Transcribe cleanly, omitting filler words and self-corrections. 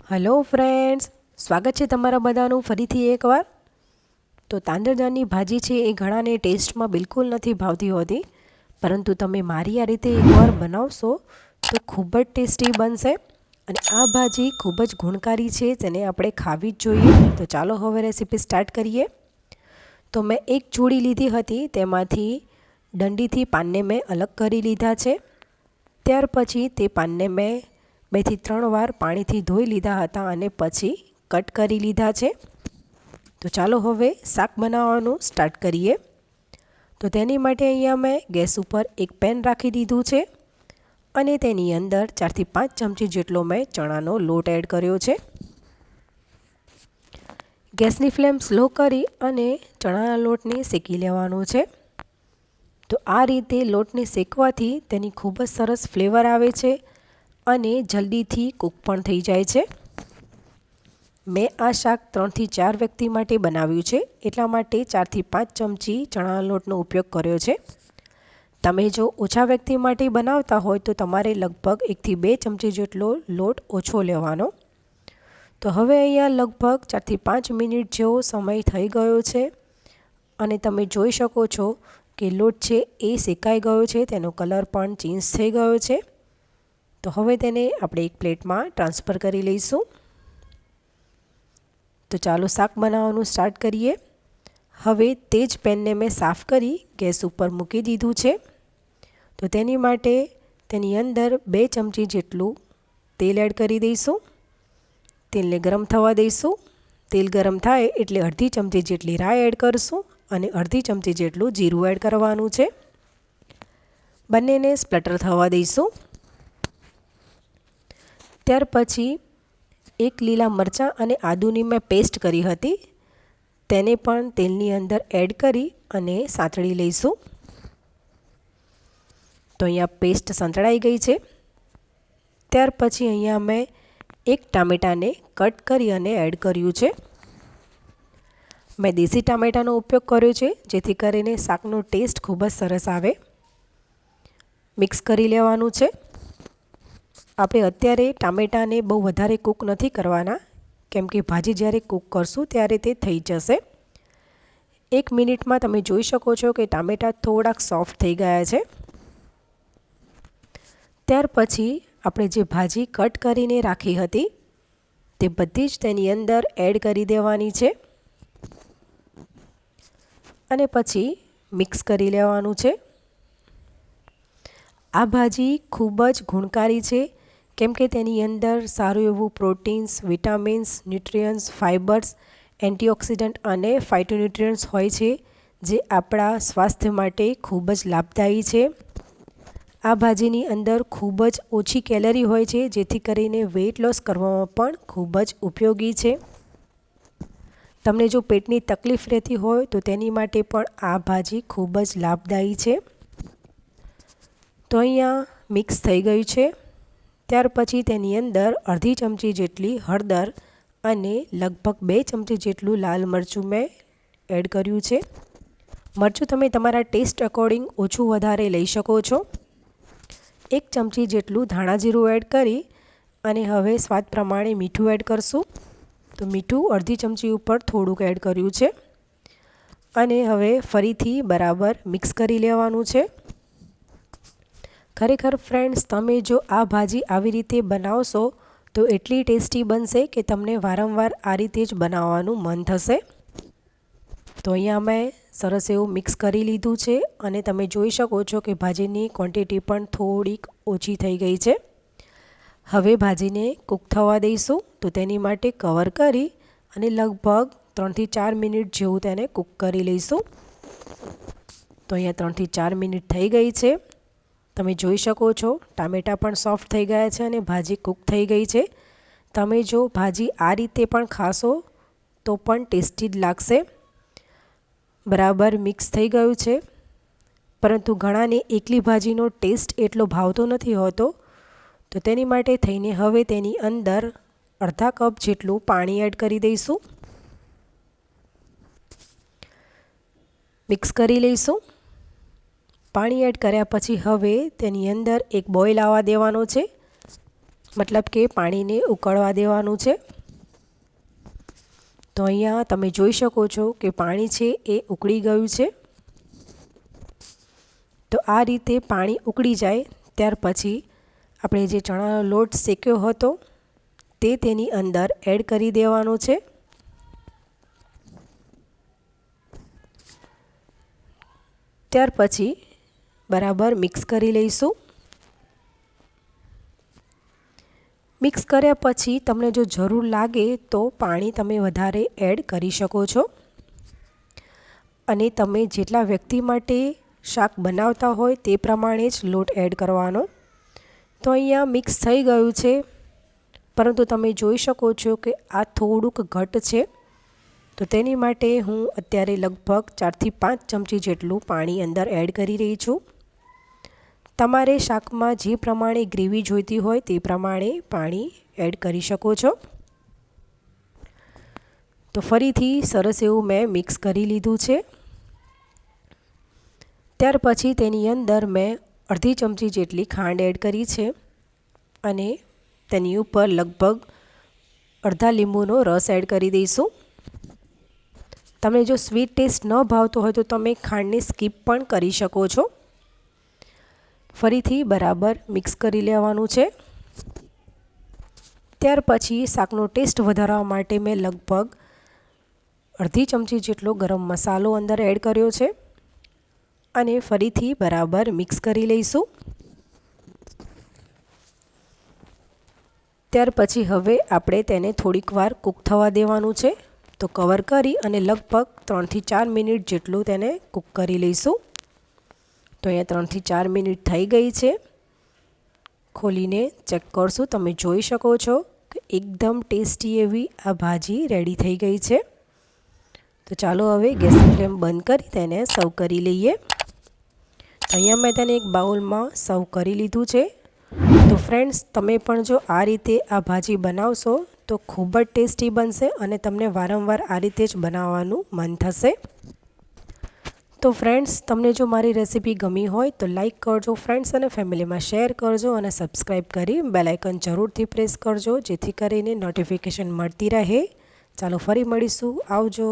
Hello friends, સ્વાગત છે તમારા બધાનું ફરીથી એકવાર. તો તાંદળજાની ભાજી છે એ ઘણાને ટેસ્ટમાં બિલકુલ નથી ભાવતી હોતી, પરંતુ તમે મારી આ રીતે એકવાર બનાવશો તો ખૂબ જ ટેસ્ટી બનશે. અને આ ભાજી ખૂબ જ ગુણકારી છે, જેને આપણે ખાવી જ જોઈએ. તો ચાલો હવે રેસીપી સ્ટાર્ટ કરીએ. તો મેં એક ચૂડી લીધી હતી, તેમાંથી ડંડીથી પાનને મેં અલગ કરી લીધા છે. ત્યાર પછી તે પાનને મેં 2 થી 3 વાર પાણીથી ધોઈ લીધા હતા અને પછી કટ કરી લીધા છે. તો ચાલો હવે શાક બનાવવાનું સ્ટાર્ટ કરીએ. તો તેની માટે અહીંયા મેં ગેસ ઉપર એક પેન રાખી દીધું છે અને તેની અંદર 4 થી 5 ચમચી જેટલો મેં ચણાનો લોટ એડ કર્યો છે. ગેસની ફ્લેમ સ્લો કરી અને ચણાના લોટને શેકી લેવાનો છે. તો આ રીતે લોટને શેકવાથી તેની ખૂબ જ સરસ ફ્લેવર આવે છે અને જલ્દીથી કૂક પણ થઈ જાય છે. મેં આ શાક 3 થી 4 વ્યક્તિ માટે બનાવ્યું છે, એટલા માટે 4 થી 5 ચમચી ચણાના લોટનો ઉપયોગ કર્યો છે. તમે જો ઓછા વ્યક્તિ માટે બનાવતા હોય તો તમારે લગભગ 1 થી 2 ચમચી જેટલો લોટ ઓછો લેવાનો. તો હવે અહીંયા લગભગ 4 થી 5 મિનિટ જેવો સમય થઈ ગયો છે અને તમે જોઈ શકો છો કે લોટ છે એ શેકાઈ ગયો છે, તેનો કલર પણ ચેન્જ થઈ ગયો છે. તો હવે તેને આપણે એક પ્લેટમાં ટ્રાન્સફર કરી લઈશું. તો ચાલો શાક બનાવવાનું સ્ટાર્ટ કરીએ. હવે તે જ પેનને મેં સાફ કરી ગેસ ઉપર મૂકી દીધું છે. તો તેની માટે તેની અંદર 2 ચમચી જેટલું તેલ એડ કરી દઈશું. તેલને ગરમ થવા દઈશું. તેલ ગરમ થાય એટલે અડધી ચમચી જેટલી રાઈ એડ કરીશું અને અડધી ચમચી જેટલું જીરું એડ કરવાનું છે. બંનેને સ્પ્લટર થવા દઈશું. ત્યાર પછી એક લીલા મરચાં અને આદુની મેં પેસ્ટ કરી હતી, તેને પણ તેલની અંદર એડ કરી અને સાંતળી લઈશું. તો અહીંયા પેસ્ટ સંતળાઈ ગઈ છે. ત્યાર પછી અહીંયા મેં એક ટામેટાને કટ કરી અને એડ કર્યું છે. મેં દેશી ટામેટાનો ઉપયોગ કર્યો છે, જેથી કરીને શાકનો ટેસ્ટ ખૂબ જ સરસ આવે. મિક્સ કરી લેવાનું છે. આપણે અત્યારે ટામેટાને બહુ વધારે કૂક નથી કરવાના, કેમ કે ભાજી જ્યારે કૂક કરશું ત્યારે તે થઈ જશે. 1 મિનિટમાં તમે જોઈ શકો છો કે ટામેટા થોડાક સોફ્ટ થઈ ગયા છે. ત્યાર પછી આપણે જે ભાજી કટ કરીને રાખી હતી તે બધી જ તેની અંદર એડ કરી દેવાની છે અને પછી મિક્સ કરી લેવાનું છે. આ ભાજી ખૂબ જ ગુણકારી છે, કેમ કે તેની અંદર સારું એવું proteins, vitamins, nutrients, fibres, antioxidant અને ફાઇટોન્યુટ્રિયન્ટ્સ હોય છે, જે આપણા સ્વાસ્થ્ય માટે ખૂબ જ લાભદાયી છે. આ ભાજીની અંદર ખૂબ જ ઓછી કેલરી હોય છે, જેથી કરીને વેઇટ લોસ કરવામાં પણ ખૂબ જ ઉપયોગી છે. તમને જો પેટની તકલીફ રહેતી હોય તો તેની માટે પણ આ ભાજી ખૂબ જ લાભદાયી છે. તો અહીંયા મિક્સ થઈ ગયું છે. ત્યાર પછી તેની અંદર અડધી ચમચી જેટલી હળદર અને લગભગ 2 ચમચી જેટલું લાલ મરચું મેં એડ કર્યું છે. મરચું તમે તમારા ટેસ્ટ અકોર્ડિંગ ઓછું વધારે લઈ શકો છો. 1 ચમચી જેટલું ધાણા જીરું એડ કરી અને હવે સ્વાદ પ્રમાણે મીઠું એડ કરશું. તો મીઠું અડધી ચમચી ઉપર થોડુંક એડ કર્યું છે અને હવે ફરીથી બરાબર મિક્સ કરી લેવાનું છે. ખરેખર ફ્રેન્ડ્સ, તમે જો આ ભાજી આવી રીતે બનાવશો તો એટલી ટેસ્ટી બનશે કે તમને વારંવાર આ રીતે જ બનાવવાનું મન થશે. તો અહીંયા મેં સરસ એવું મિક્સ કરી લીધું છે અને તમે જોઈ શકો છો કે ભાજીની ક્વોન્ટિટી પણ થોડીક ઓછી થઈ ગઈ છે. હવે ભાજીને કૂક થવા દઈશું. તો તેની માટે કવર કરી અને લગભગ 3 થી 4 મિનિટ જેવું તેને કૂક કરી લઈશું. તો અહીંયા 3 થી 4 મિનિટ થઈ ગઈ છે. તમે જોઈ શકો છો ટામેટાં પણ સોફ્ટ થઈ ગયા છે અને ભાજી કૂક થઈ ગઈ છે. તમે જો ભાજી આ રીતે પણ ખાશો તો પણ ટેસ્ટી જ લાગશે. બરાબર મિક્સ થઈ ગયું છે, પરંતુ ઘણાને એકલી ભાજીનો ટેસ્ટ એટલો ભાવતો નથી હોતો, તો તેની માટે થઈને હવે તેની અંદર અડધા કપ જેટલું પાણી એડ કરી દઈશું. મિક્સ કરી લઈશું. પાણી એડ કર્યા પછી હવે તેની અંદર એક બોઇલ આવવા દેવાનો છે. મતલબ કે પાણીને ઉકળવા દેવાનું છે। તો અહીંયા તમે જોઈ શકો છો કે પાણી છે એ ઉકળી ગયું છે। તો આ રીતે પાણી ઉકળી જાય ત્યાર પછી આપણે જે ચણાનો લોટ શેક્યો હતો તે તેની અંદર એડ કરી દેવાનો છે। ત્યાર પછી બરાબર મિક્સ કરી લઈશું। મિક્સ કર્યા પછી તમને જો જરૂર લાગે તો પાણી તમે વધારે એડ કરી શકો છો અને તમે જેટલા વ્યક્તિ માટે શાક બનાવતા હોય તે પ્રમાણે જ લોટ એડ કરવાનો। તો અહીંયા મિક્સ થઈ ગયું છે, પરંતુ તમે જોઈ શકો છો કે આ થોડુંક ઘટ છે। તો તેની માટે હું અત્યારે લગભગ 4 થી 5 ચમચી જેટલું પાણી અંદર એડ કરી રહી છું। તમારે શાકમાં જે પ્રમાણે ગ્રેવી જોઈતી હોય તે પ્રમાણે પાણી એડ કરી શકો છો। તો ફરીથી સરસ એવું મેં મિક્સ કરી લીધું છે। ત્યાર પછી તેની અંદર મેં અડધી ચમચી જેટલી ખાંડ એડ કરી છે અને તેની ઉપર લગભગ અડધા લીંબુનો રસ એડ કરી દઈશું। તમને જો સ્વીટ ટેસ્ટ ન ભાવતો હોય તો તમે ખાંડને સ્કીપ પણ કરી શકો છો। ફરીથી બરાબર મિક્સ કરી લેવાનું છે। ત્યાર પછી શાકનો ટેસ્ટ વધારવા માટે મેં લગભગ અડધી ચમચી જેટલો ગરમ મસાલો અંદર એડ કર્યો છે અને ફરીથી બરાબર મિક્સ કરી લઈશું। ત્યાર પછી હવે આપણે તેને થોડીક વાર કૂક થવા દેવાનું છે। તો કવર કરી અને લગભગ 3 થી 4 મિનિટ જેટલું તેને કૂક કરી લઈશું। તો અહીંયા 3 થી 4 મિનિટ થઈ ગઈ છે। ખોલીને ચેક કરશું, તમે જોઈ શકો છો કે એકદમ ટેસ્ટી એવી આ ભાજી રેડી થઈ ગઈ છે। તો ચાલો હવે ગેસની ફ્લેમ બંધ કરી તેને સર્વ કરી લઈએ। તો અહીંયા મેં તેને એક બાઉલમાં સર્વ કરી લીધું છે। તો ફ્રેન્ડ્સ, તમે પણ જો આ રીતે આ ભાજી બનાવશો તો ખૂબ જ ટેસ્ટી બનશે અને તમને વારંવાર આ રીતે જ બનાવવાનું મન થશે। તો ફ્રેન્ડ્સ, તમને જો મારી રેસીપી ગમી હોય તો લાઈક કરજો, ફ્રેન્ડ્સ અને ફેમિલીમાં શેર કરજો અને સબસ્ક્રાઈબ કરી બેલ આઇકન જરૂરથી પ્રેસ કરજો જેથી કરીને નોટિફિકેશન મળતી રહે। ચાલો ફરી મળીશું, આવજો।